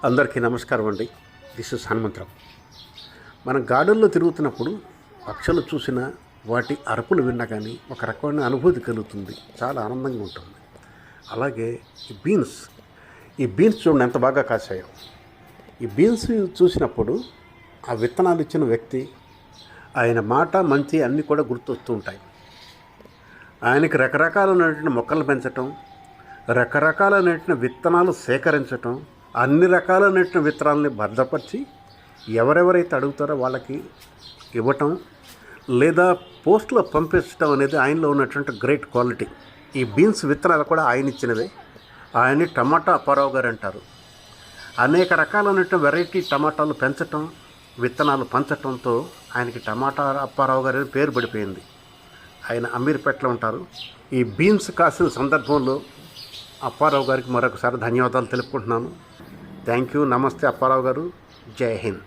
అందరికీ నమస్కారం అండి. This is Hanumantharao. మనం గార్డెన్లో తిరుగుతున్నప్పుడు పక్షులు చూసిన వాటి అరుపులు విన్నా కానీ ఒక రకమైన అనుభూతి కలుగుతుంది, చాలా ఆనందంగా ఉంటుంది. అలాగే ఈ బీన్స్ చూడండి ఎంత బాగా కాసాయో. ఈ బీన్స్ చూసినప్పుడు ఆ విత్తనాలు ఇచ్చిన వ్యక్తి, ఆయన మాట మంచి అన్నీ కూడా గుర్తొస్తూ ఉంటాయి. ఆయనకి రకరకాలైనటువంటి మొక్కలు పెంచటం, రకరకాలైనటువంటి విత్తనాలు సేకరించటం, అన్ని రకాలైనటువంటి విత్తనాలని భద్రపరిచి ఎవరెవరైతే అడుగుతారో వాళ్ళకి ఇవ్వటం లేదా పోస్టులో పంపించడం అనేది ఆయనలో ఉన్నటువంటి గ్రేట్ క్వాలిటీ. ఈ బీన్స్ విత్తనాలు కూడా ఆయన ఇచ్చినవే. ఆయన్ని టమాటా అప్పారావు గారు అంటారు. అనేక రకాలైనటువంటి వెరైటీ టమాటాలు పెంచటం, విత్తనాలు పంచటంతో ఆయనకి టమాటా అప్పారావు గారు పేరు పడిపోయింది. ఆయన అమీర్పేటలో ఉంటారు. ఈ బీన్స్ కాసిన సందర్భంలో అప్పారావు గారికి మరొకసారి ధన్యవాదాలు తెలుపుకుంటున్నాను. Thank you. నమస్తే అప్పారావు గారు. జై హింద్.